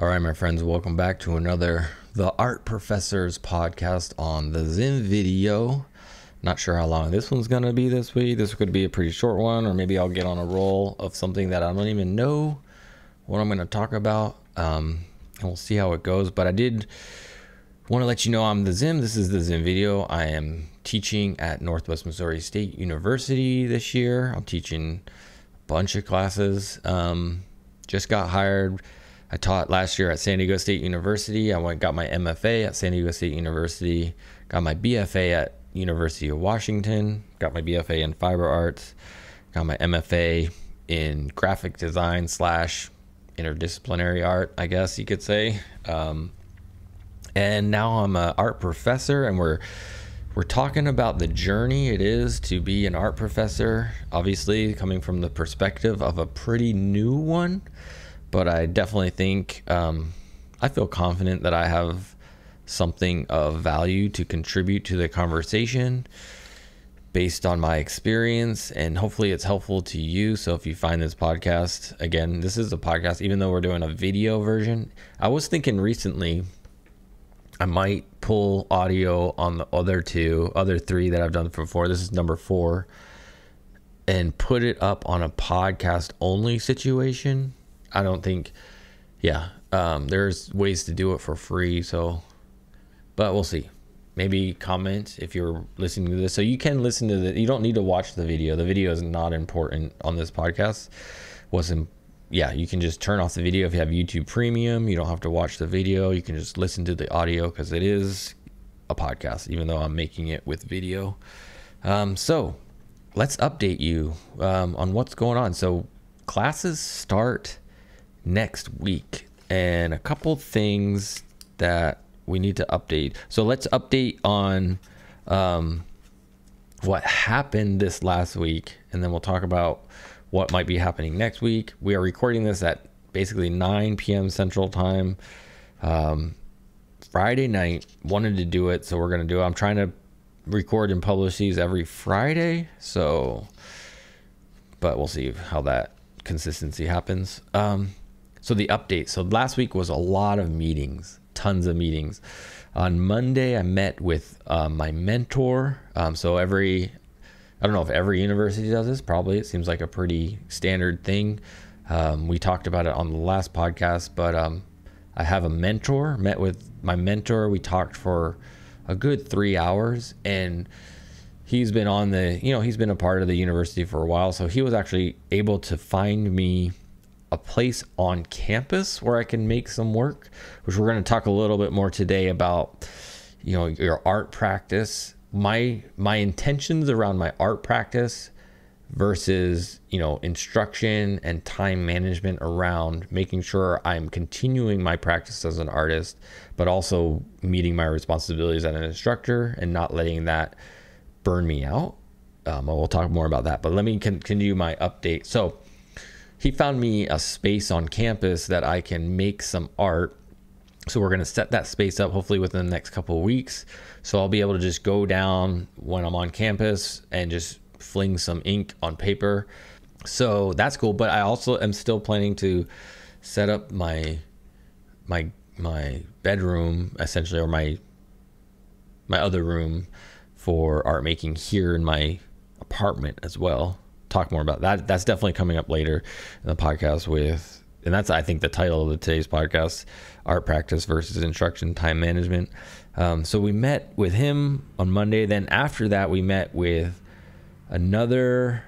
All right, my friends, welcome back to another The Art Professors podcast on the Zen video. Not sure how long this one's going to be this week. This could be a pretty short one, or maybe I'll get on a roll of something that I don't even know what I'm going to talk about. And we'll see how it goes. But I did want to let you know I'm the Zen. This is the Zen video. I am teaching at Northwest Missouri State University this year. I'm teaching a bunch of classes. Just got hired. I taught last year at San Diego State University. I got my MFA at San Diego State University, got my BFA at University of Washington, got my BFA in fiber arts, got my MFA in graphic design / interdisciplinary art, I guess you could say. And now I'm an art professor, and we're talking about the journey it is to be an art professor, obviously coming from the perspective of a pretty new one. But I definitely think I feel confident that I have something of value to contribute to the conversation based on my experience, and hopefully it's helpful to you. So if you find this podcast, again, this is a podcast, even though we're doing a video version. I was thinking recently I might pull audio on the other three that I've done before. This is number 4, and put it up on a podcast only situation. I don't think, there's ways to do it for free. But we'll see. Maybe comment if you're listening to this. So you can listen to you don't need to watch the video. The video is not important on this podcast. You can just turn off the video if you have YouTube Premium. You don't have to watch the video. You can just listen to the audio because it is a podcast, even though I'm making it with video. So let's update you on what's going on. So classes start next week, and a couple things that we need to update. So let's update on what happened this last week, and then we'll talk about what might be happening next week. We are recording this at basically 9 p.m. Central Time. Friday night, wanted to do it, so we're going to do it. I'm trying to record and publish these every Friday, but we'll see how that consistency happens. So the update. So last week was a lot of meetings, tons of meetings. On Monday, I met with my mentor. I don't know if every university does this. Probably. It seems like a pretty standard thing. We talked about it on the last podcast, but I have a mentor. Met with my mentor. We talked for a good 3 hours, and he's been he's been a part of the university for a while. So he was actually able to find me a place on campus where I can make some work, which we're going to talk a little bit more today about, your art practice, my intentions around my art practice versus, instruction and time management around making sure I'm continuing my practice as an artist, but also meeting my responsibilities as an instructor and not letting that burn me out. We'll talk more about that, but let me continue my update. So he found me a space on campus that I can make some art. So we're going to set that space up hopefully within the next couple of weeks. So I'll be able to just go down when I'm on campus and just fling some ink on paper. So that's cool. But I also am still planning to set up my bedroom essentially, or my other room for art making here in my apartment as well. Talk more about that. That's definitely coming up later in the podcast and that's, I think, the title of today's podcast: Art Practice versus Instruction Time Management. So we met with him on Monday. Then after that, we met with another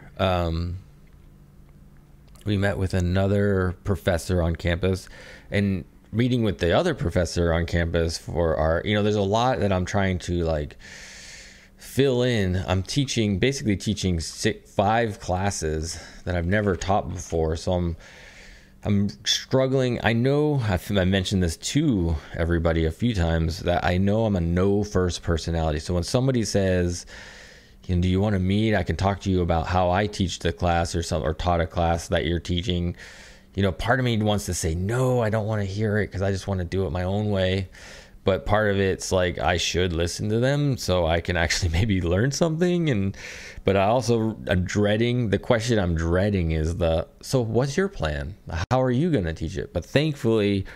professor on campus, and meeting with the other professor on campus for art. There's a lot that I'm trying to fill in. I'm basically teaching 5 classes that I've never taught before. So I'm struggling. I know I mentioned this to everybody a few times, that I know I'm a no first personality. So when somebody says, do you want to meet? I can talk to you about how I teach the class or taught a class that you're teaching. Part of me wants to say, no, I don't want to hear it because I just want to do it my own way. But part of it's I should listen to them so I can actually maybe learn something. But I'm dreading, the question I'm dreading is so what's your plan? How are you going to teach it? But thankfully,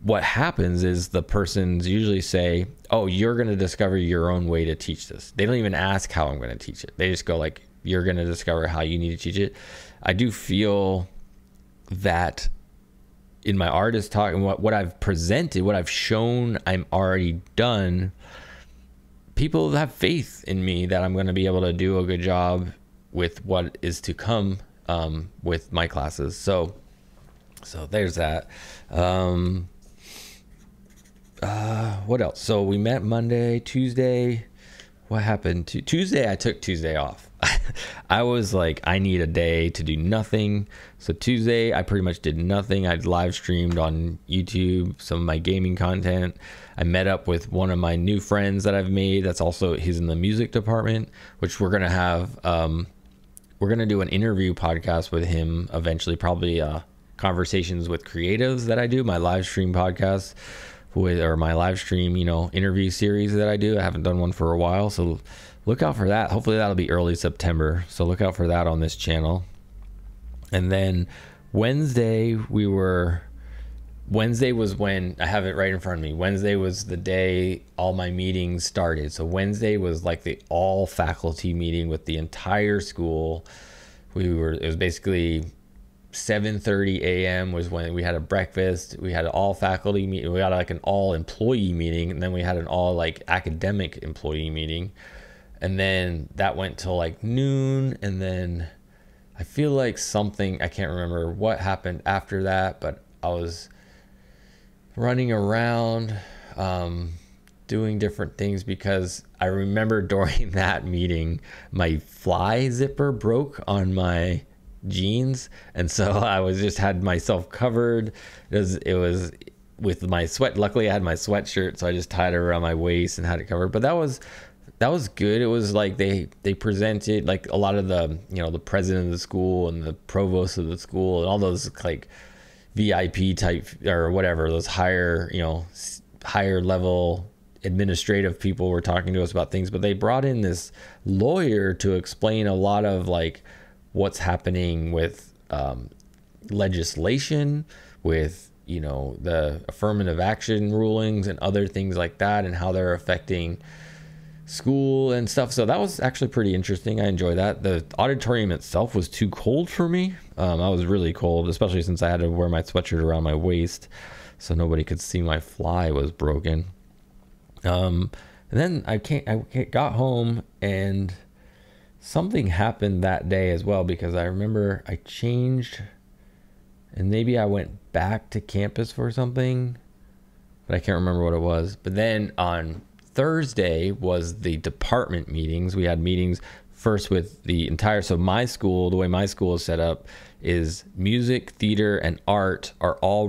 what happens is the persons usually say, oh, you're going to discover your own way to teach this. They don't even ask how I'm going to teach it. They just go like, you're going to discover how you need to teach it. I do feel that in my artist talk and what I've presented, what I've shown I'm already done, people have faith in me that I'm going to be able to do a good job with what is to come with my classes. So there's that. What else? So we met Monday, Tuesday. What happened to Tuesday? I took Tuesday off. I was like, I need a day to do nothing. So Tuesday, I pretty much did nothing. I live streamed on YouTube some of my gaming content. I met up with one of my new friends that I've made. He's in the music department, which we're going to have, we're going to do an interview podcast with him eventually, probably conversations with creatives that I do, my live stream podcast or my live stream, interview series that I do. I haven't done one for a while, so look out for that. Hopefully that'll be early September. So look out for that on this channel. And then Wednesday was when, I have it right in front of me. Wednesday was the day all my meetings started. So Wednesday was like the all faculty meeting with the entire school. It was basically 7:30 a.m. was when we had a breakfast. We had an all faculty meeting. We had like an all employee meeting, and then we had an all like academic employee meeting. And then that went till like noon. And then I feel like I can't remember what happened after that, but I was running around doing different things because I remember during that meeting, my fly zipper broke on my jeans. And so I had myself covered. It was with my sweat. Luckily I had my sweatshirt, so I just tied it around my waist and had it covered. But that was good. It was like they presented like a lot of the, the president of the school and the provost of the school and all those like VIP type or whatever, those higher level administrative people were talking to us about things. But they brought in this lawyer to explain a lot of like what's happening with legislation, with the affirmative action rulings and other things like that, and how they're affecting school and stuff. So that was actually pretty interesting. I enjoy that. The auditorium itself was too cold for me. I was really cold, especially since I had to wear my sweatshirt around my waist so nobody could see my fly was broken. And then I got home and something happened that day as well, because I remember I changed and maybe I went back to campus for something, but I can't remember what it was. But then on Thursday was the department meetings. We had meetings first with so my school, the way my school is set up is music, theater, and art are all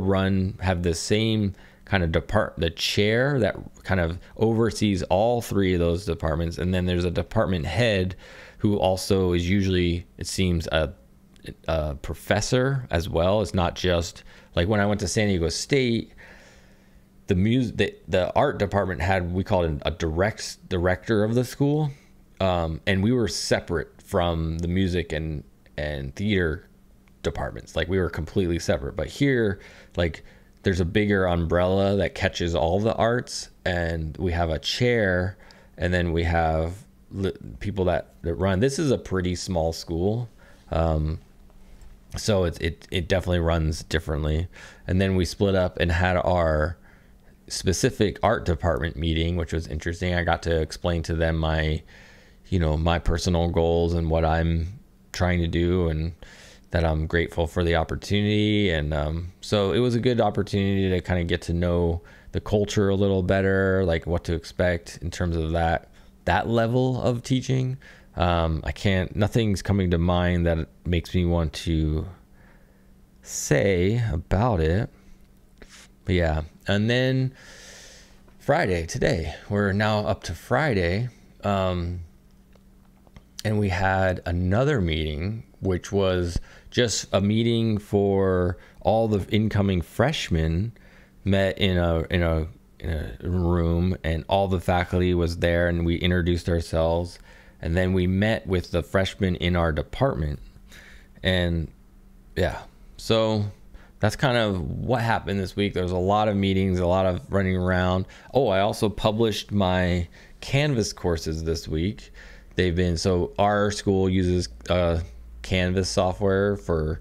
have the same kind of the chair that kind of oversees all three of those departments. And then there's a department head who also is usually, it seems, a professor as well. It's not just like when I went to San Diego State, the art department we called it a director of the school. And we were separate from the music and theater departments. Like we were completely separate. But here, like there's a bigger umbrella that catches all the arts, and we have a chair, and then we have people that run. This is a pretty small school. So it definitely runs differently. And then we split up and had our specific art department meeting, which was interesting. I got to explain to them my personal goals and what I'm trying to do, and that I'm grateful for the opportunity. And so it was a good opportunity to kind of get to know the culture a little better, like what to expect in terms of that level of teaching. Nothing's coming to mind that makes me want to say about it. But yeah. And then Friday, today, we're now up to Friday. And we had another meeting, which was just a meeting for all the incoming freshmen met in a room, and all the faculty was there, and we introduced ourselves. And then we met with the freshmen in our department. And yeah, so that's kind of what happened this week. There was a lot of meetings, a lot of running around. Oh, I also published my Canvas courses this week. So our school uses Canvas software for,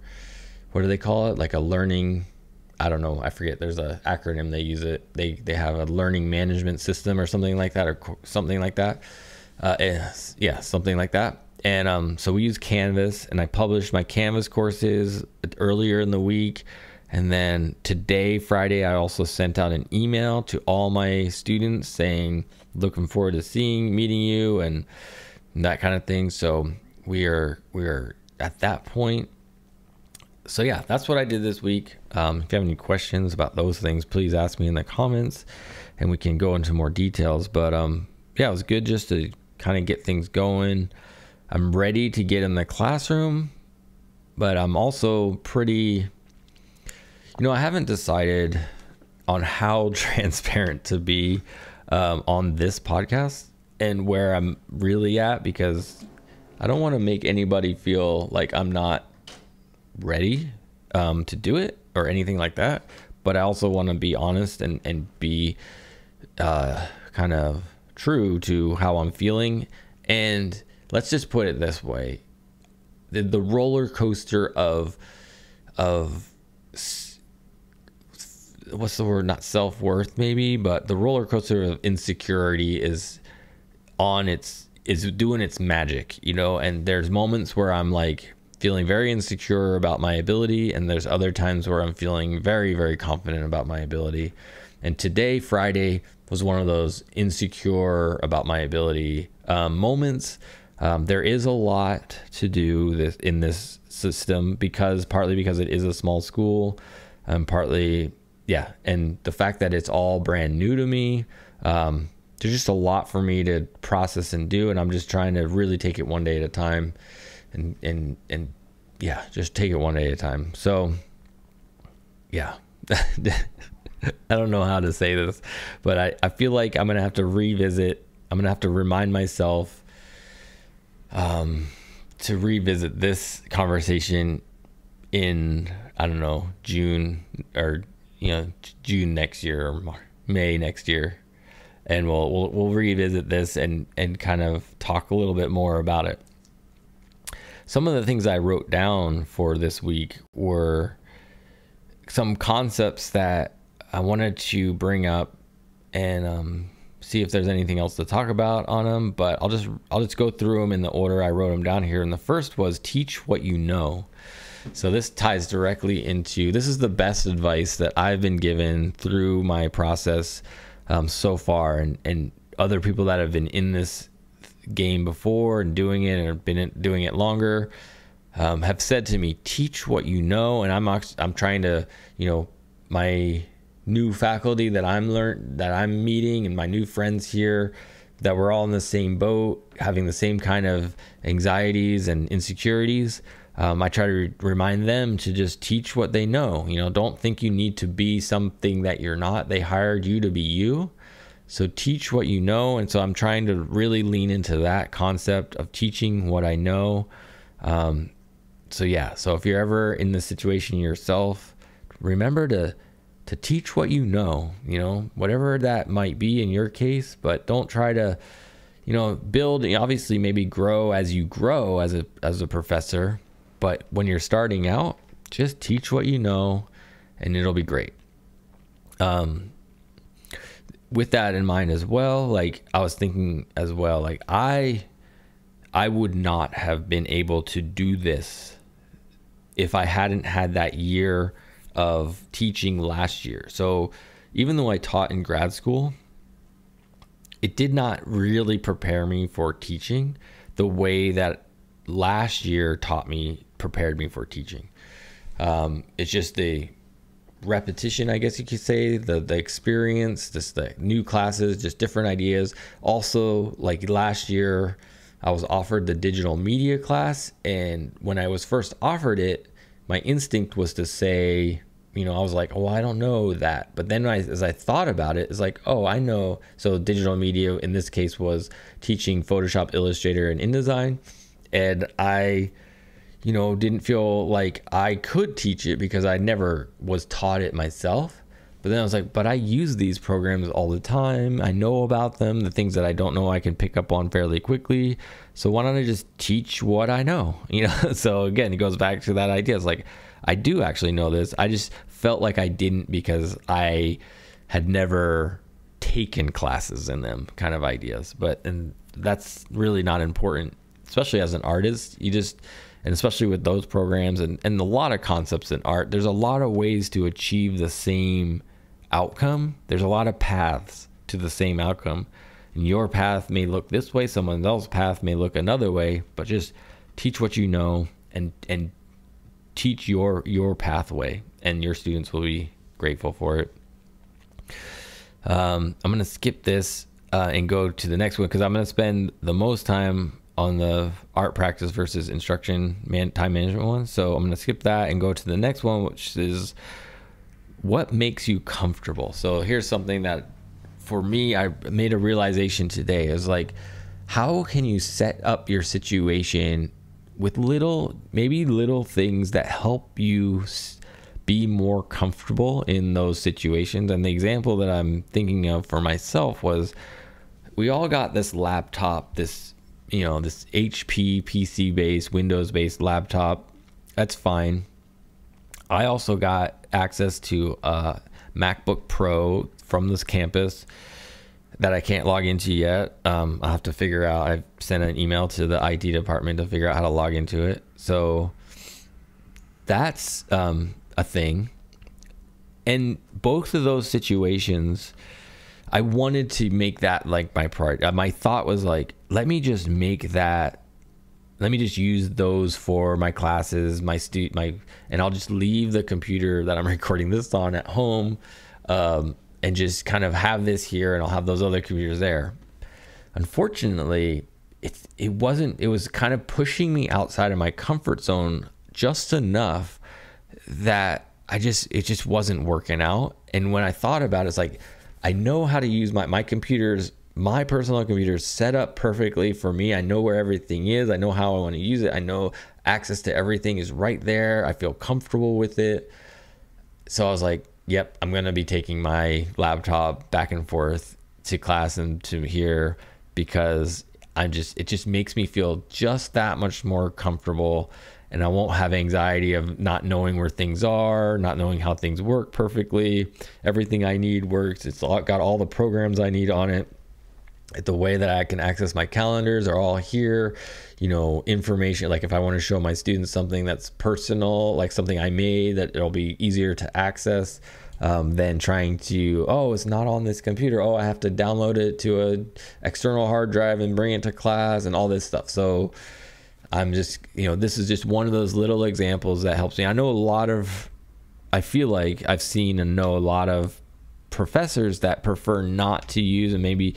what do they call it? Like a learning, I don't know, I forget. There's an acronym they use it. They have a learning management system or something like that, or something like that. Yeah, something like that. And so we use Canvas, and I published my Canvas courses earlier in the week. And then today, Friday, I also sent out an email to all my students saying, looking forward to meeting you and that kind of thing. So we are at that point. So yeah, that's what I did this week. If you have any questions about those things, please ask me in the comments and we can go into more details. But yeah, it was good just to kind of get things going. I'm ready to get in the classroom, but I'm also pretty, I haven't decided on how transparent to be on this podcast and where I'm really at, because I don't want to make anybody feel like I'm not ready to do it or anything like that. But I also want to be honest and be kind of true to how I'm feeling. And let's just put it this way. The roller coaster of what's the word? Not self-worth maybe, but the roller coaster of insecurity is doing its magic, and there's moments where I'm like feeling very insecure about my ability, and there's other times where I'm feeling very, very confident about my ability. And today, Friday, was one of those insecure about my ability moments. There is a lot to do in this system, partly because it is a small school, partly, yeah, and the fact that it's all brand new to me. There's just a lot for me to process and do, and I'm just trying to really take it one day at a time, and yeah, just take it one day at a time. So yeah, I don't know how to say this, but I feel like I'm gonna have to remind myself to revisit this conversation in, I don't know, June or June next year or May next year. And we'll revisit this and kind of talk a little bit more about it. Some of the things I wrote down for this week were some concepts that I wanted to bring up and see if there's anything else to talk about on them. But I'll just go through them in the order I wrote them down here. And the first was teach what you know. So this ties directly into, this is the best advice that I've been given through my process so far, and other people that have been in this game before and doing it and been doing it longer have said to me, teach what you know. And I'm trying to, my new faculty that I'm meeting, and my new friends here, that we're all in the same boat, having the same kind of anxieties and insecurities. I try to remind them to just teach what they know. Don't think you need to be something that you're not. They hired you to be you. So teach what you know. And so I'm trying to really lean into that concept of teaching what I know. So yeah, so if you're ever in this situation yourself, remember to teach what you know, whatever that might be in your case, but don't try to, build, obviously maybe grow as you grow as a professor. But when you're starting out, just teach what you know and it'll be great. With that in mind as well, like I was thinking as well, like I would not have been able to do this if I hadn't had that year of teaching last year. So even though I taught in grad school, it did not really prepare me for teaching the way that last year prepared me for teaching. It's just the repetition, I guess you could say, the experience, just the new classes, just different ideas. Also, like last year, I was offered the digital media class, and when I was first offered it, my instinct was to say, I was like, oh, I don't know that. But then as I thought about it, it's like, oh, I know. So digital media in this case was teaching Photoshop, Illustrator, and InDesign. And I didn't feel like I could teach it because I never was taught it myself. But then I was like, but I use these programs all the time. I know about them. The things that I don't know, I can pick up on fairly quickly. So why don't I just teach what I know? So again, it goes back to that idea. It's like, I do actually know this. I just felt like I didn't because I had never taken classes in them, kind of ideas. And that's really not important, especially as an artist. And especially with those programs and a lot of concepts in art, there's a lot of ways to achieve the same outcome. There's a lot of paths to the same outcome. And your path may look this way, someone else's path may look another way, but just teach what you know and teach your pathway, and your students will be grateful for it. I'm going to skip this and go to the next one because I'm going to spend the most time on the art practice versus instruction time management one. So I'm going to skip that and go to the next one, which is what makes you comfortable. So here's something that for me, I made a realization today is like, how can you set up your situation with maybe little things that help you be more comfortable in those situations? And the example that I'm thinking of for myself was, we all got this laptop, this HP PC based, Windows based laptop. That's fine. I also got access to a MacBook Pro from this campus that I can't log into yet. I'll have to figure out. I've sent an email to the IT department to figure out how to log into it. So that's a thing. And both of those situations, I wanted to make that like my priority. My thought was like, let me just use those for my classes, and I'll just leave the computer that I'm recording this on at home, and just kind of have this here, and I'll have those other computers there. Unfortunately, it was kind of pushing me outside of my comfort zone just enough that it just wasn't working out. And when I thought about it, it's like, I know how to use my computers, my personal computers set up perfectly for me. I know where everything is. I know how I want to use it. I know access to everything is right there. I feel comfortable with it. So I was like, yep, I'm going to be taking my laptop back and forth to class and to here because it just makes me feel just that much more comfortable. And I won't have anxiety of not knowing where things are, not knowing how things work perfectly. Everything I need works. It's got all the programs I need on it. The way that I can access my calendars are all here. Information, like if I want to show my students something that's personal, like something I made, that it'll be easier to access than trying to, it's not on this computer. I have to download it to an external hard drive and bring it to class and all this stuff. So I'm just, this is just one of those little examples that helps me. I feel like I've seen and know a lot of professors that prefer not to use, and maybe,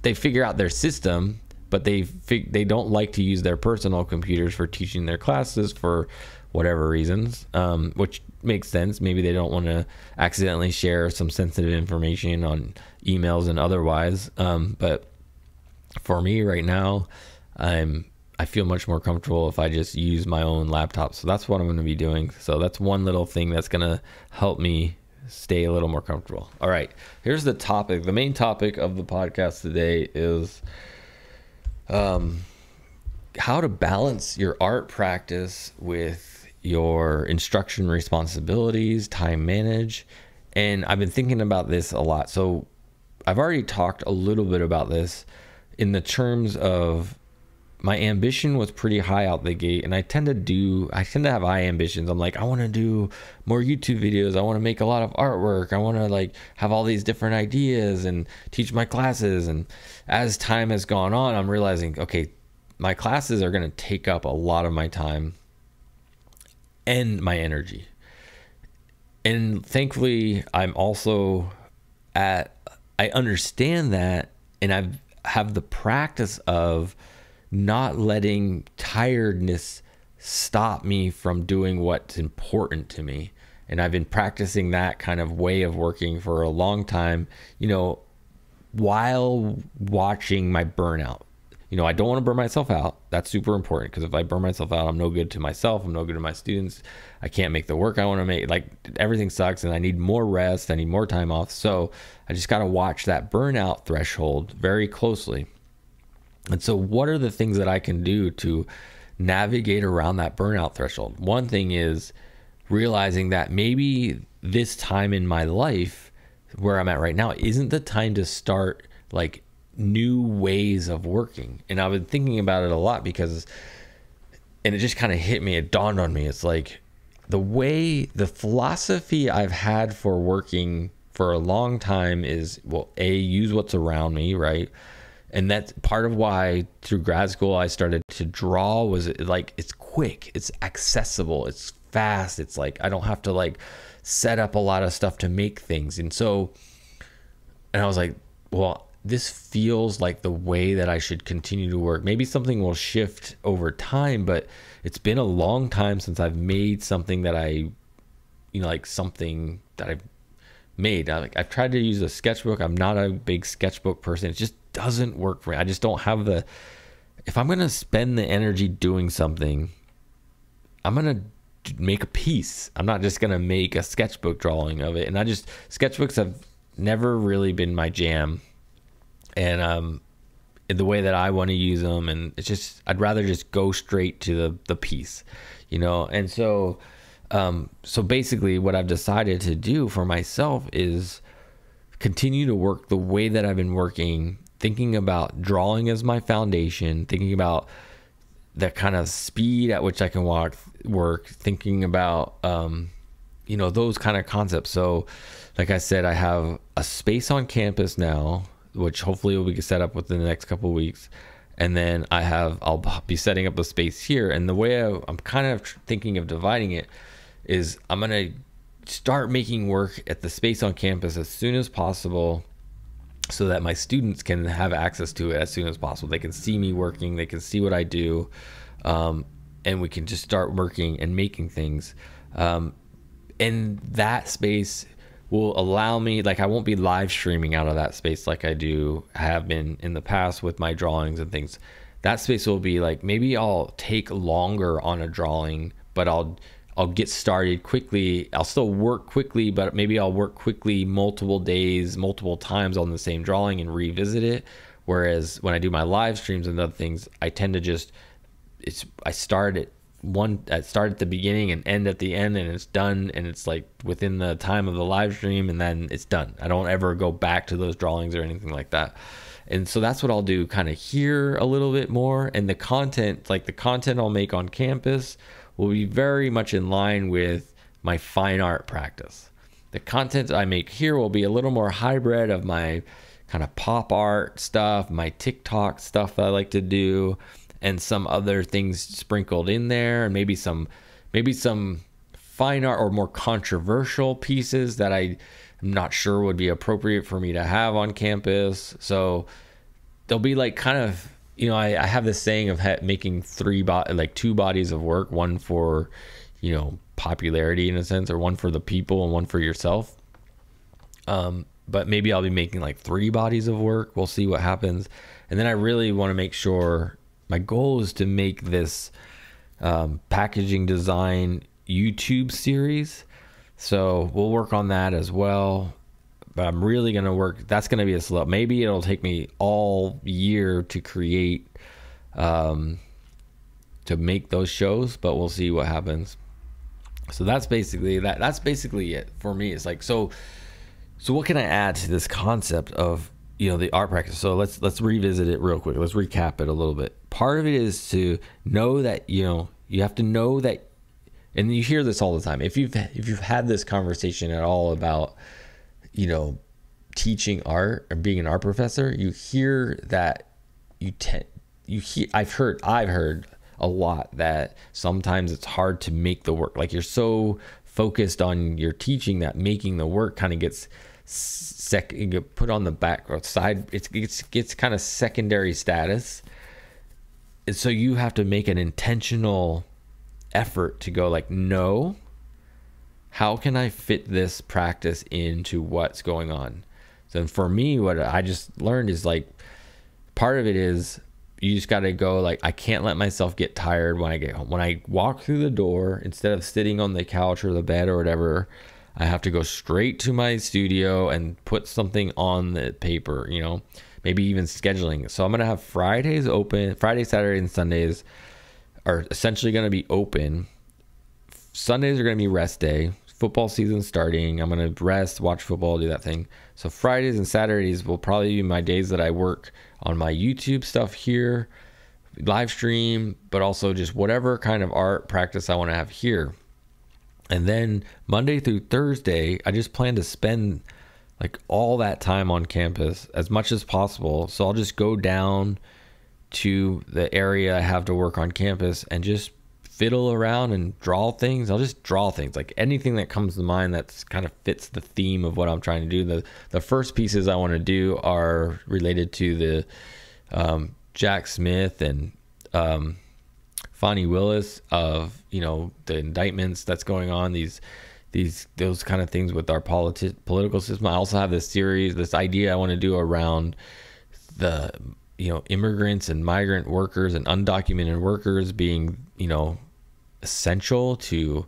they figure out their system, but they don't like to use their personal computers for teaching their classes for whatever reasons, which makes sense. Maybe they don't want to accidentally share some sensitive information on emails and otherwise. But for me right now, I feel much more comfortable if I just use my own laptop. So that's what I'm going to be doing. So that's one little thing that's going to help me stay a little more comfortable. All right, here's the topic. The main topic of the podcast today is how to balance your art practice with your instruction responsibilities, time manage. And I've been thinking about this a lot. So I've already talked a little bit about this in the terms of my ambition was pretty high out the gate, and I tend to have high ambitions. I'm like, I want to do more YouTube videos. I want to make a lot of artwork. I want to have all these different ideas and teach my classes. And as time has gone on, I'm realizing, okay, my classes are going to take up a lot of my time and my energy. And thankfully, I'm also I understand that, and I have the practice of not letting tiredness stop me from doing what's important to me. And I've been practicing that kind of way of working for a long time, while watching my burnout. I don't want to burn myself out. That's super important, because if I burn myself out, I'm no good to myself. I'm no good to my students. I can't make the work I want to make. Like, everything sucks, and I need more rest. I need more time off. So I just got to watch that burnout threshold very closely. And so what are the things that I can do to navigate around that burnout threshold? One thing is realizing that maybe this time in my life where I'm at right now isn't the time to start like new ways of working. And I've been thinking about it a lot because, and it just kind of hit me, it dawned on me. It's like the philosophy I've had for working for a long time is, well, use what's around me, right? And that's part of why through grad school I started to draw, was like, it's quick, it's accessible, it's fast. It's like, I don't have to like set up a lot of stuff to make things. And I was like, well, this feels like the way that I should continue to work. Maybe something will shift over time, but it's been a long time since I've made something that something that I've made. I've tried to use a sketchbook. I'm not a big sketchbook person. It just doesn't work for me. I just don't have if I'm going to spend the energy doing something, I'm going to make a piece. I'm not just going to make a sketchbook drawing of it. And sketchbooks have never really been my jam. And in the way that I want to use them, and it's just, I'd rather just go straight to the piece, And so basically what I've decided to do for myself is continue to work the way that I've been working, thinking about drawing as my foundation, thinking about the kind of speed at which I can work, thinking about, those kind of concepts. So like I said, I have a space on campus now, which hopefully will be set up within the next couple of weeks. And then I'll be setting up a space here. And the way I'm kind of thinking of dividing it is I'm going to start making work at the space on campus as soon as possible, so that my students can have access to it as soon as possible. They can see me working, they can see what I do, and we can just start working and making things. And that space will allow me, I won't be live streaming out of that space like I have been in the past with my drawings and things. That space will be maybe I'll take longer on a drawing, but I'll get started quickly. I'll still work quickly, but maybe I'll work quickly multiple days, multiple times on the same drawing and revisit it. Whereas when I do my live streams and other things, I tend to I start at the beginning and end at the end, and it's done, and it's within the time of the live stream, and then it's done. I don't ever go back to those drawings or anything like that. And so that's what I'll do kind of here a little bit more. And the content I'll make on campus will be very much in line with my fine art practice. The content I make here will be a little more hybrid of my kind of pop art stuff, my TikTok stuff that I like to do, and some other things sprinkled in there, and maybe some fine art or more controversial pieces that I'm not sure would be appropriate for me to have on campus. So there'll be I have this saying of making two bodies of work, one for, popularity in a sense, or one for the people and one for yourself. But maybe I'll be making 3 bodies of work. We'll see what happens. And then I really want to make sure, my goal is to make this packaging design YouTube series. So we'll work on that as well. But I'm really going to work. That's going to be a slow. Maybe it'll take me all year to create, to make those shows, but we'll see what happens. So that's basically it for me. It's so what can I add to this concept of, the art practice? So let's revisit it real quick. Let's recap it a little bit. Part of it is to know that, you have to know that, and you hear this all the time. If you've had this conversation at all about, teaching art or being an art professor, you hear that I've heard a lot that sometimes it's hard to make the work. You're so focused on your teaching that making the work kind of gets put on the back or side. It gets kind of secondary status. And so you have to make an intentional effort to go no, how can I fit this practice into what's going on? So for me, what I just learned is part of it is, you just got to go, like, I can't let myself get tired when I get home. When I walk through the door, instead of sitting on the couch or the bed or whatever, I have to go straight to my studio and put something on the paper, you know, maybe even scheduling. So I'm going to have Fridays open. Friday, Saturday, and Sundays are essentially going to be open. Sundays are going to be rest day. Football season starting. I'm going to rest, watch football, do that thing. So Fridays and Saturdays will probably be my days that I work on my YouTube stuff here, live stream, but also just whatever kind of art practice I want to have here. And then Monday through Thursday, I just plan to spend like all that time on campus as much as possible. So I'll just go down to the area I have to work on campus and just fiddle around and draw things. I'll just draw things, like anything that comes to mind that's kind of fits the theme of what I'm trying to do. The first pieces I want to do are related to the Jack Smith and Fani Willis of, you know, the indictments that's going on, those kind of things with our political system. I also have this idea I want to do around the, you know, immigrants and migrant workers and undocumented workers being, you know, essential to,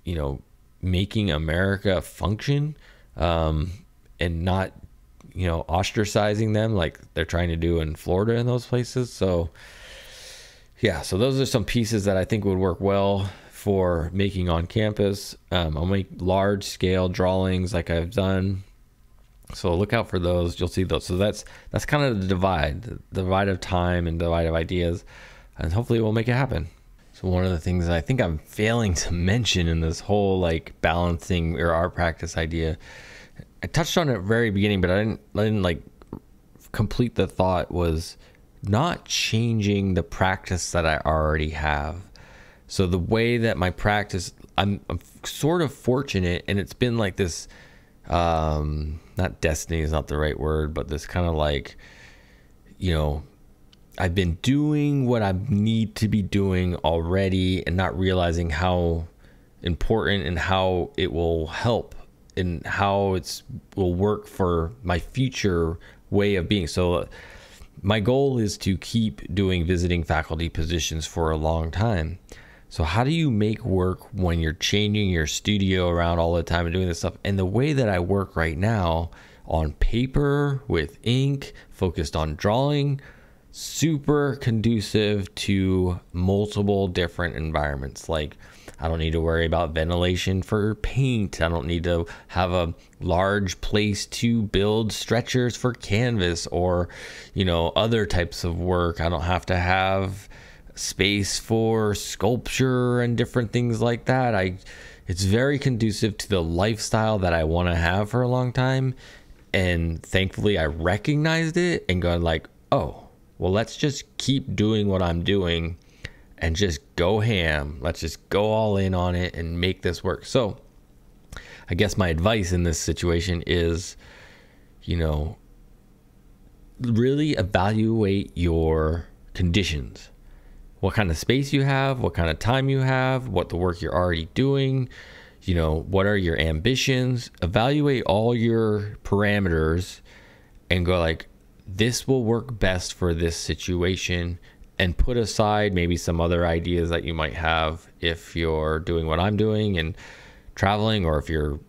you know, making America function, and not, you know, ostracizing them like they're trying to do in Florida and those places. So yeah, so those are some pieces that I think would work well for making on campus. I'll make large scale drawings like I've done. So look out for those. You'll see those. So that's kind of the divide of time and divide of ideas, and hopefully we'll make it happen. So one of the things I think I'm failing to mention in this whole like balancing or art practice idea, I touched on it at the very beginning, but I didn't like complete the thought, was not changing the practice that I already have. So the way that my practice, I'm sort of fortunate, and it's been like this, not destiny is not the right word, but this kind of like, you know, I've been doing what I need to be doing already and not realizing how important and how it will help and how will work for my future way of being. So my goal is to keep doing visiting faculty positions for a long time. So how do you make work when you're changing your studio around all the time and doing this stuff? And the way that I work right now, on paper with ink, focused on drawing, super conducive to multiple different environments. Like, I don't need to worry about ventilation for paint. I don't need to have a large place to build stretchers for canvas or, you know, other types of work. I don't have to have space for sculpture and different things like that. It's very conducive to the lifestyle that I want to have for a long time. And thankfully I recognized it and gone like, oh, well, let's just keep doing what I'm doing and just go ham. Let's just go all in on it and make this work. So I guess my advice in this situation is, you know, really evaluate your conditions. What kind of space you have, what kind of time you have, what the work you're already doing, you know, what are your ambitions? Evaluate all your parameters and go like, this will work best for this situation, and put aside maybe some other ideas that you might have if you're doing what I'm doing and traveling, or if you're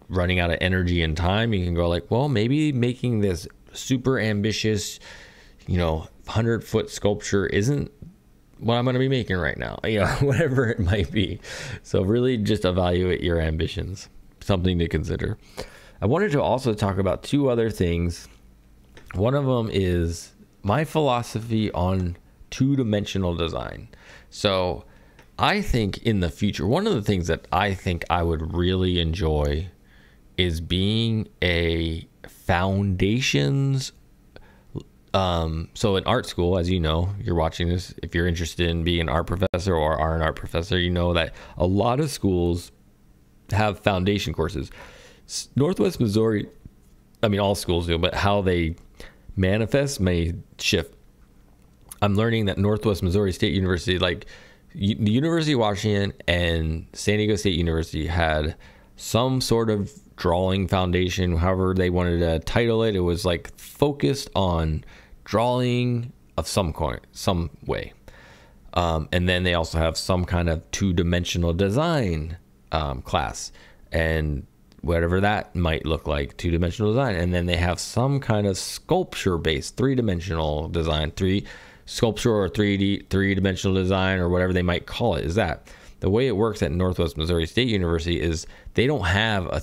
running out of energy and time. You can go like, well, maybe making this super ambitious, you know, 100-foot sculpture isn't what I'm going to be making right now, you know, whatever it might be. So really just evaluate your ambitions. Something to consider. I wanted to also talk about two other things. One of them is my philosophy on two-dimensional design. So I think in the future, one of the things that I think I would really enjoy is being a foundations. So in art school, as you know, you're watching this, if you're interested in being an art professor or are an art professor, you know that a lot of schools have foundation courses. Northwest Missouri, I mean, all schools do, but how they manifest may shift. I'm learning that Northwest Missouri State University, like the University of Washington and San Diego State University, had some sort of drawing foundation, however they wanted to title it. It was like focused on drawing of some way. And then they also have some kind of two-dimensional design class, and whatever that might look like, two-dimensional design. And then they have some kind of sculpture-based three-dimensional design, sculpture or three-dimensional design, or whatever they might call it. Is that the way it works at Northwest Missouri State University? Is they don't have a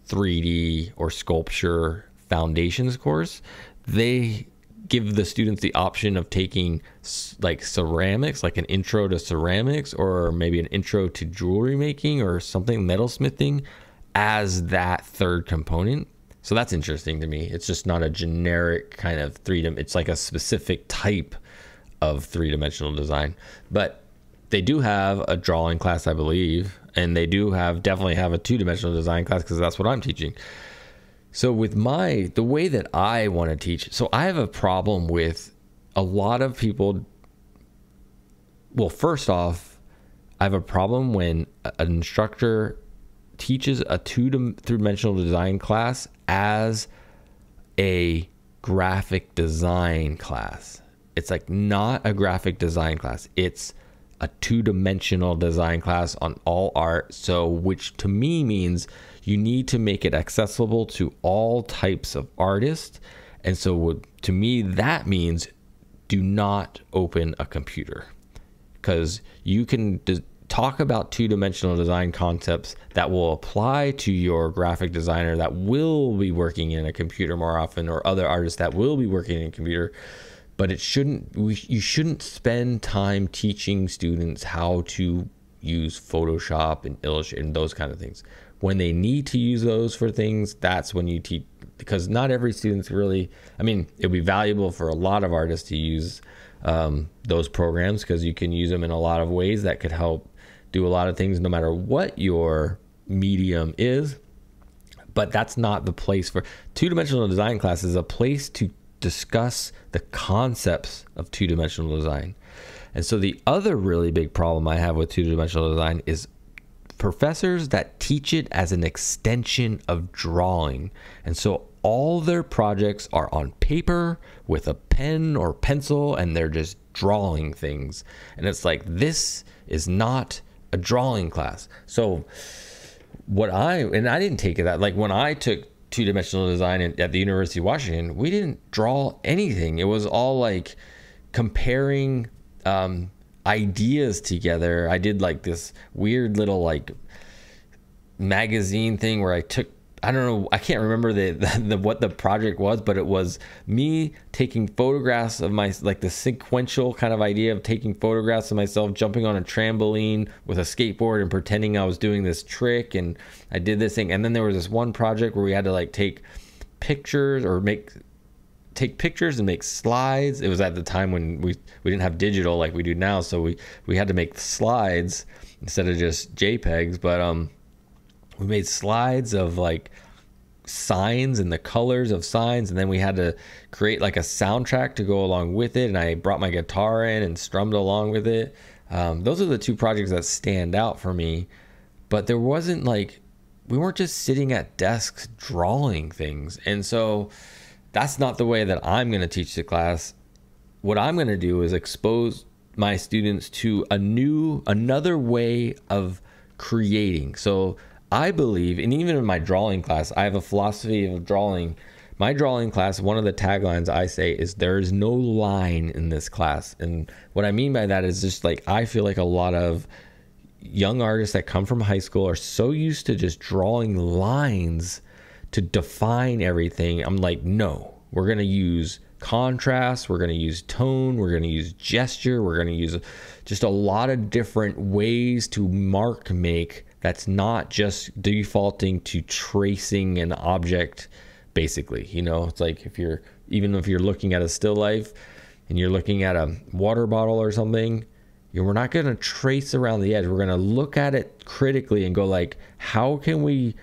3D or sculpture foundations course. They give the students the option of taking like ceramics, like an intro to ceramics, or maybe an intro to jewelry making or something, metalsmithing, as that third component. So that's interesting to me. It's just not a generic kind of it's like a specific type of three-dimensional design. But they do have a drawing class, I believe, and they do definitely have a two-dimensional design class, because that's what I'm teaching. So with the way that I want to teach, so I have a problem with a lot of people. Well, first off, I have a problem when an instructor teaches a two-dimensional design class as a graphic design class. It's like not a graphic design class. It's a two-dimensional design class on all art. So, which to me means you need to make it accessible to all types of artists. And so to me, that means do not open a computer, because you can talk about two-dimensional design concepts that will apply to your graphic designer that will be working in a computer more often, or other artists that will be working in a computer. But you shouldn't spend time teaching students how to use Photoshop and Illustrator and those kind of things. When they need to use those for things, that's when you teach, because not every student's really, I mean, it'd be valuable for a lot of artists to use those programs, because you can use them in a lot of ways that could help do a lot of things no matter what your medium is. But that's not the place for two-dimensional design class. Is a place to discuss the concepts of two-dimensional design. And so the other really big problem I have with two-dimensional design is professors that teach it as an extension of drawing. And so all their projects are on paper with a pen or pencil, and they're just drawing things. And it's like, this is not a drawing class. So I didn't take it that, like when I took two-dimensional design at the University of Washington, we didn't draw anything. It was all like comparing ideas together. I did like this weird little like magazine thing where I took, I don't know, I can't remember what the project was, but it was me taking photographs of like the sequential kind of idea of taking photographs of myself jumping on a trampoline with a skateboard and pretending I was doing this trick, and I did this thing. And then there was this one project where we had to like take pictures and make slides. It was at the time when we didn't have digital like we do now, so we had to make slides instead of just JPEGs. But we made slides of like signs and the colors of signs, and then we had to create like a soundtrack to go along with it, and I brought my guitar in and strummed along with it. Those are the two projects that stand out for me. But there wasn't like, we weren't just sitting at desks drawing things. And so that's not the way that I'm going to teach the class. What I'm going to do is expose my students to another way of creating. So I believe, and even in my drawing class, I have a philosophy of drawing. My drawing class, one of the taglines I say is, there is no line in this class. And what I mean by that is just like, I feel like a lot of young artists that come from high school are so used to just drawing lines to define everything. I'm like, no, we're going to use contrast, we're going to use tone, we're going to use gesture, we're going to use just a lot of different ways to make that's not just defaulting to tracing an object. Basically, you know, it's like if you're looking at a still life and you're looking at a water bottle or something, we're not going to trace around the edge. We're going to look at it critically and go like, how can we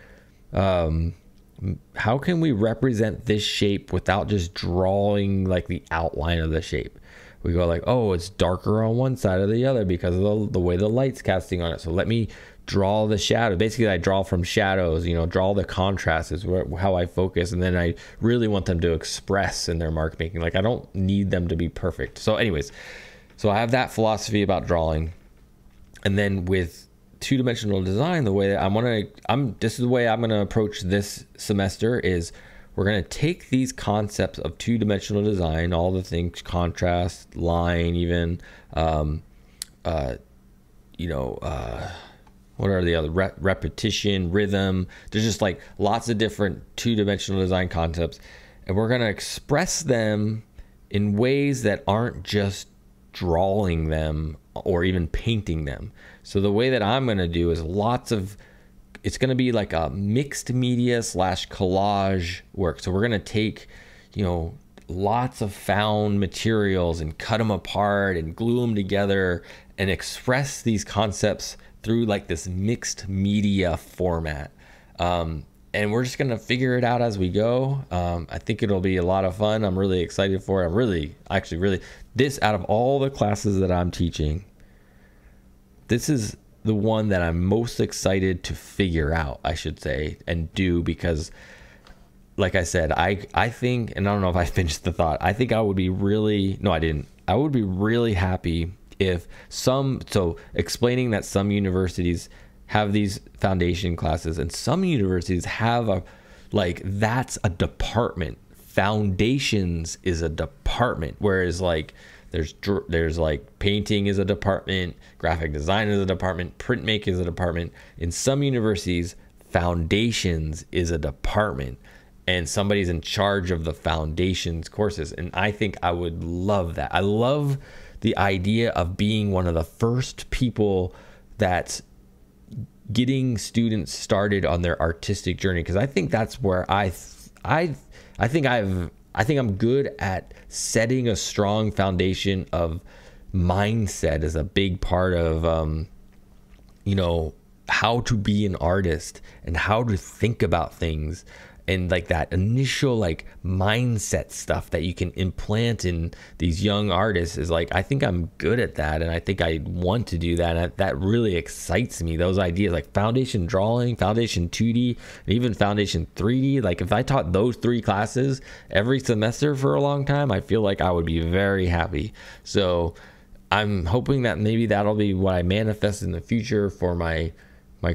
represent this shape without just drawing like the outline of the shape? We go like, oh, it's darker on one side or the other because of the way the light's casting on it. So let me draw the shadow. Basically, I draw from shadows, draw the contrast is how I focus. And then I really want them to express in their mark making. Like, I don't need them to be perfect. So anyways, so I have that philosophy about drawing. And then with two-dimensional design, the way that this is the way I'm going to approach this semester is we're going to take these concepts of two-dimensional design, all the things, contrast, line, even, what are the other repetition, rhythm. There's just like lots of different two-dimensional design concepts. And we're going to express them in ways that aren't just drawing them or even painting them. So the way that I'm going to do is it's going to be like a mixed media / collage work. So we're going to take, lots of found materials and cut them apart and glue them together and express these concepts through like this mixed media format. And we're just going to figure it out as we go. I think it'll be a lot of fun. I'm really excited for it. I'm really, this out of all the classes that I'm teaching, this is the one that I'm most excited to figure out, I should say, and do, because like I said, I think, and I don't know if I finished the thought, I think I would be really, no, I didn't. I would be really happy if so explaining that some universities have these foundation classes and some universities have that's a department. Foundations is a department, whereas like there's like painting is a department, graphic design is a department, printmaking is a department. In some universities, foundations is a department and somebody's in charge of the foundations courses. And I think I would love that. I love the idea of being one of the first people that's getting students started on their artistic journey, because I think that's where I think I'm good at setting a strong foundation of mindset as a big part of how to be an artist and how to think about things, and like that initial like mindset stuff that you can implant in these young artists is like, I think I'm good at that, and I think I want to do that, and that really excites me. Those ideas like foundation drawing, foundation 2D, and even foundation 3D, like if I taught those 3 classes every semester for a long time, I feel like I would be very happy. So I'm hoping that maybe that'll be what I manifest in the future for my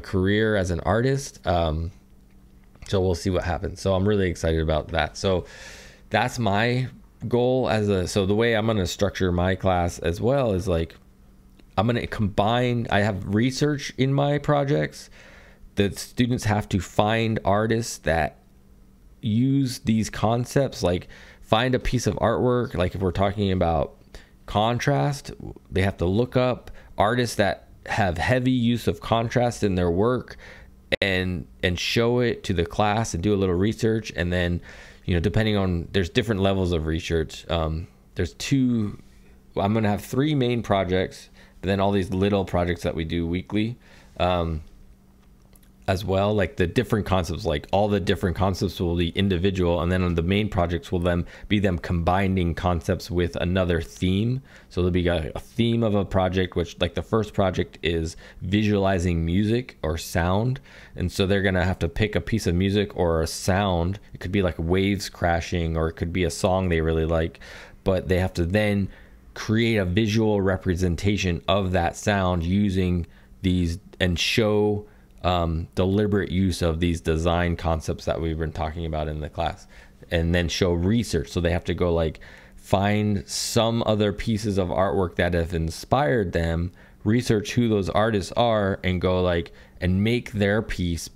career as an artist. So we'll see what happens. So I'm really excited about that. So that's my goal so the way I'm going to structure my class as well is like, I'm going to combine, I have research in my projects. The students have to find artists that use these concepts, like find a piece of artwork. Like if we're talking about contrast, they have to look up artists that have heavy use of contrast in their work and show it to the class and do a little research. And then, depending on, there's different levels of research. I'm going to have 3 main projects, but then all these little projects that we do weekly, as well, like the different concepts, like all the different concepts will be individual, and then on the main projects will then be them combining concepts with another theme. So there'll be a theme of a project, which like the first project is visualizing music or sound, and so they're gonna have to pick a piece of music or a sound. It could be like waves crashing, or it could be a song they really like, but they have to then create a visual representation of that sound using these and show deliberate use of these design concepts that we've been talking about in the class, and then show research. So they have to go like find some other pieces of artwork that have inspired them, research who those artists are, and go like and make their piece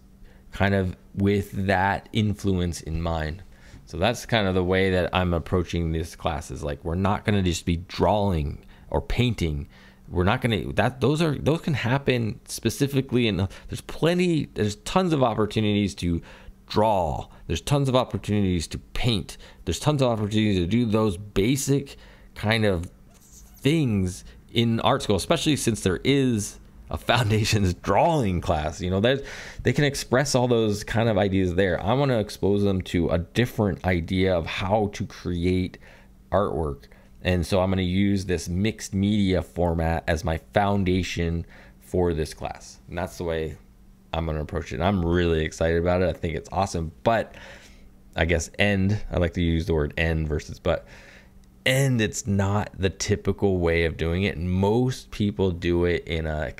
kind of with that influence in mind. So that's kind of the way that I'm approaching this class, is like, we're not going to just be drawing or painting. We're not going to, those can happen specifically, and there's tons of opportunities to draw. There's tons of opportunities to paint. There's tons of opportunities to do those basic kind of things in art school, especially since there is a foundations drawing class. They can express all those kind of ideas there. I want to expose them to a different idea of how to create artwork. And so I'm going to use this mixed media format as my foundation for this class. And that's the way I'm going to approach it. And I'm really excited about it. I think it's awesome. But I guess I like to use the word end versus but. And it's not the typical way of doing it. And most people do it in a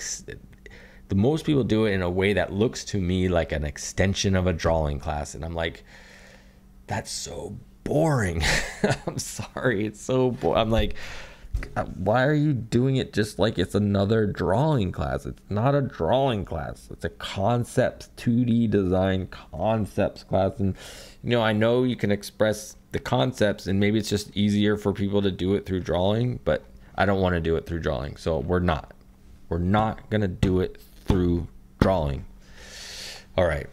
way that looks to me like an extension of a drawing class. And I'm like, that's so boring. I'm sorry. It's so boring. I'm like, why are you doing it just like it's another drawing class? It's not a drawing class. It's a concepts, 2D design concepts class. And, I know you can express the concepts and maybe it's just easier for people to do it through drawing, but I don't want to do it through drawing. So we're not going to do it through drawing. All right.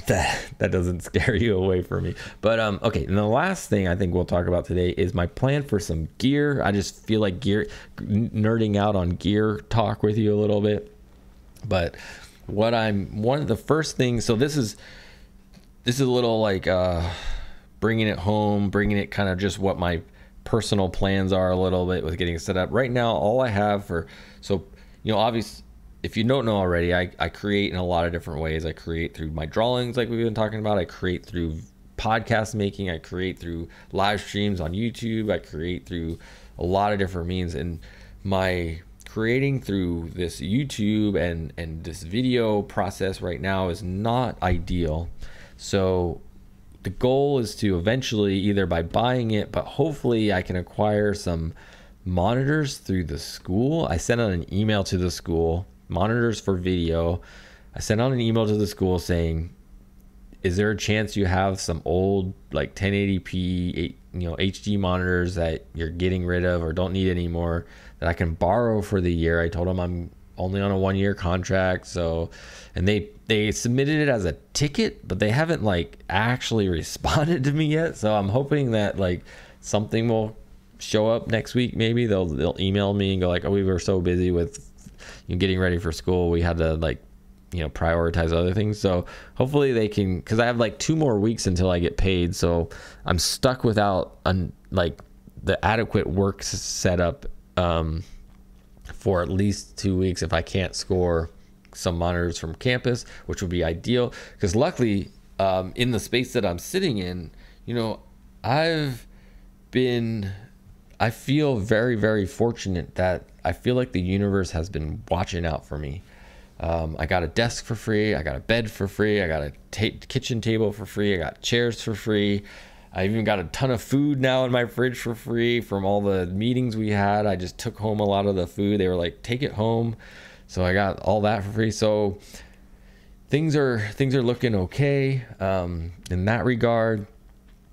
That doesn't scare you away from me. But okay, and the last thing I think we'll talk about today is my plan for some gear. I just feel like nerding out on gear talk with you a little bit. But one of the first things, so this is a little like bringing it home, bringing it kind of just what my personal plans are a little bit with getting set up. Right now, all I have obviously, if you don't know already, I create in a lot of different ways. I create through my drawings like we've been talking about. I create through podcast making. I create through live streams on YouTube. I create through a lot of different means. And my creating through this YouTube and this video process right now is not ideal. So the goal is to eventually, either by buying it, but hopefully I can acquire some monitors through the school. I sent out an email to the school, monitors for video. I sent out an email to the school saying, is there a chance you have some old like 1080p HD monitors that you're getting rid of or don't need anymore that I can borrow for the year? I told them I'm only on a 1-year contract. So, and they submitted it as a ticket, but they haven't like actually responded to me yet. So I'm hoping that like something will show up next week. Maybe they'll email me and go like, oh, we were so busy with getting ready for school, we had to like prioritize other things. So hopefully they can, because I have like 2 more weeks until I get paid. So I'm stuck without like the adequate work set up for at least 2 weeks if I can't score some monitors from campus, which would be ideal. Because luckily in the space that I'm sitting in, I feel very, very fortunate that I feel like the universe has been watching out for me. I got a desk for free. I got a bed for free. I got a kitchen table for free. I got chairs for free. I even got a ton of food now in my fridge for free from all the meetings we had. I just took home a lot of the food. They were like, take it home. So I got all that for free. So things are looking okay in that regard.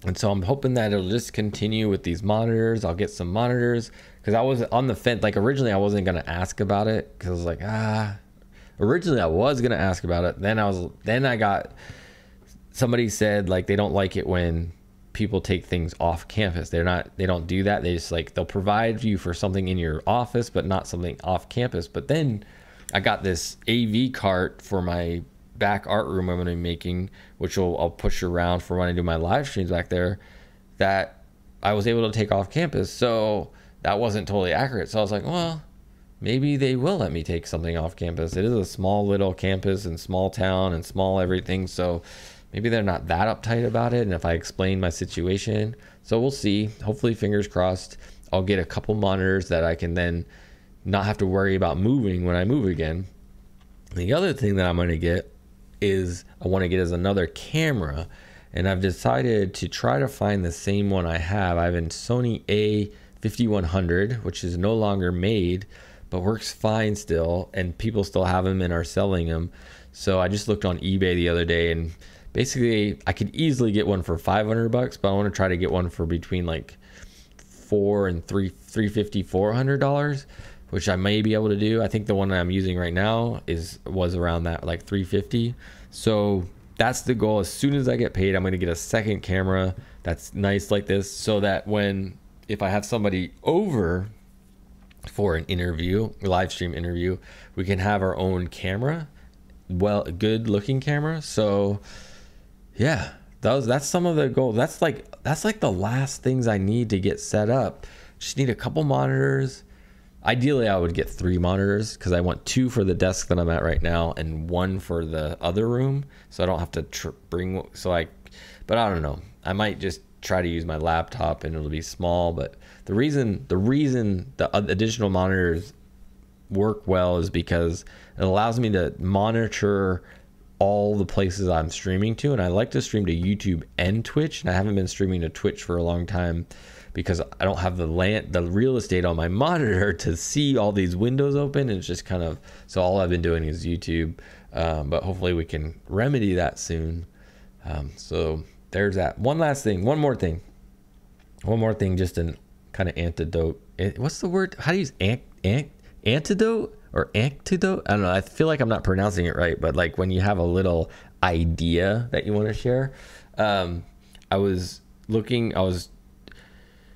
And so I'm hoping that it'll just continue with these monitors. I'll get some monitors because I was on the fence. Like originally I wasn't going to ask about it because I was like, originally I was going to ask about it. Then I got, somebody said like, they don't like it when people take things off campus. They don't do that. They just like, they'll provide you for something in your office, but not something off campus. But then I got this AV cart for my back art room I'm going to be making, which I'll push around for when I do my live streams back there, that I was able to take off campus. So that wasn't totally accurate. So I was like, well, maybe they will let me take something off campus. It is a small little campus and small town and small everything. So maybe they're not that uptight about it. And if I explain my situation, so we'll see. Hopefully, fingers crossed, I'll get a couple monitors that I can then not have to worry about moving when I move again. The other thing that I'm going to get is another camera, and I've decided to try to find the same one I have. I have a Sony A5100, which is no longer made, but works fine still, and people still have them and are selling them. So I just looked on eBay the other day, and basically I could easily get one for $500, but I want to try to get one for between like $450, which I may be able to do. I think the one that I'm using right now was around that, like $350. So that's the goal. As soon as I get paid, I'm going to get a second camera that's nice like this, so that if I have somebody over for an interview, a live stream interview, we can have our own camera, a good looking camera. So yeah, that's some of the goals. That's like the last things I need to get set up. Just need a couple monitors. Ideally, I would get 3 monitors because I want 2 for the desk that I'm at right now and 1 for the other room, so I don't have to bring. But I don't know. I might just try to use my laptop and it'll be small. But the reason the additional monitors work well is because it allows me to monitor all the places I'm streaming to, and I like to stream to YouTube and Twitch, and I haven't been streaming to Twitch for a long time because I don't have the real estate on my monitor to see all these windows open. And it's just kind of, so all I've been doing is YouTube, but hopefully we can remedy that soon. So there's that. One more thing, just an kind of antidote. What's the word? How do you use antidote or antidote? I don't know. I feel like I'm not pronouncing it right, but like when you have a little idea that you want to share. I was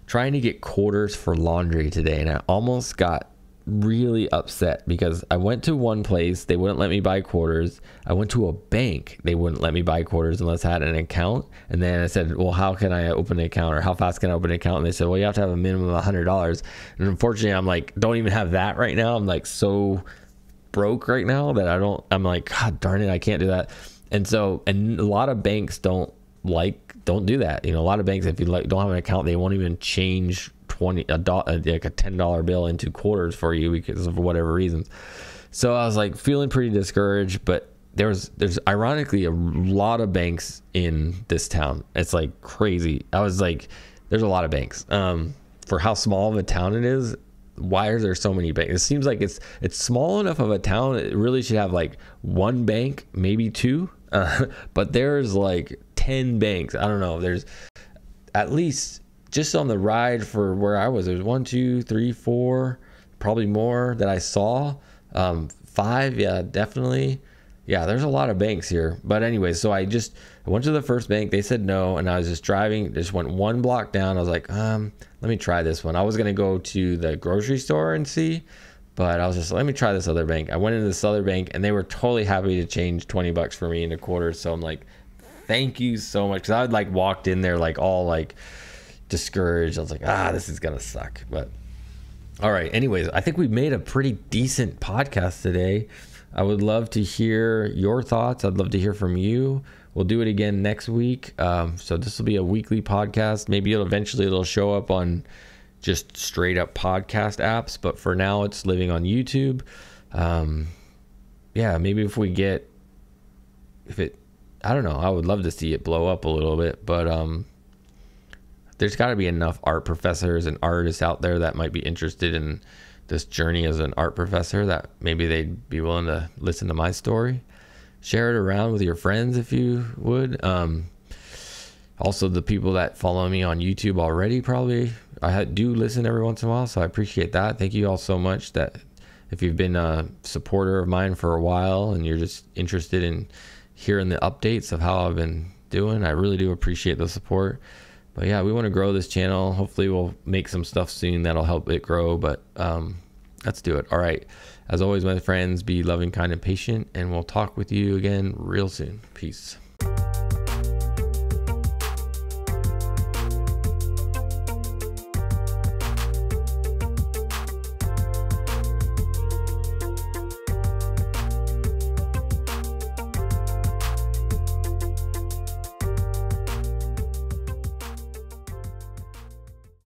trying to get quarters for laundry today, and I almost got really upset because I went to one place, they wouldn't let me buy quarters. I went to a bank, they wouldn't let me buy quarters unless I had an account. And then I said, well, how can I open an account, or how fast can I open an account? And they said, well, you have to have a minimum of $100. And unfortunately, I'm like, don't even have that right now. I'm like so broke right now that I'm like, God darn it, I can't do that. And a lot of banks don't do that. A lot of banks, if you don't have an account, they won't even change like a $10 bill into quarters for you because of whatever reasons. So I was like feeling pretty discouraged, but there's ironically a lot of banks in this town. It's like crazy. I was like, there's a lot of banks. For how small of a town it is, why are there so many banks? It seems like it's small enough of a town. It really should have like 1 bank, maybe 2. But there's like 10 banks. I don't know. There's at least, just on the ride for where I was, there's 1, 2, 3, 4, probably more that I saw. 5, yeah, definitely. Yeah, there's a lot of banks here. But anyway, so I went to the first bank. They said no, and I was just driving. Just went 1 block down. I was like, let me try this one. I was gonna go to the grocery store and see, but I was just, let me try this other bank. I went into this other bank, and they were totally happy to change $20 for me into quarters. So I'm like, thank you so much, because I would like walked in there like all like discouraged. I was like, this is gonna suck. But all right, anyways, I think we made a pretty decent podcast today. I would love to hear your thoughts. I'd love to hear from you. We'll do it again next week. So this will be a weekly podcast. Maybe it'll show up on just straight up podcast apps, but for now it's living on YouTube. Maybe I don't know, I would love to see it blow up a little bit, but there's got to be enough art professors and artists out there that might be interested in this journey as an art professor that maybe they'd be willing to listen to my story. Share it around with your friends if you would. Also, the people that follow me on YouTube already, probably I do listen every once in a while, so I appreciate that. Thank you all so much. That if you've been a supporter of mine for a while and you're just interested in hearing the updates of how I've been doing, I really do appreciate the support. But yeah, we want to grow this channel. Hopefully we'll make some stuff soon that'll help it grow, but let's do it. All right. As always, my friends, be loving, kind, and patient, and we'll talk with you again real soon. Peace.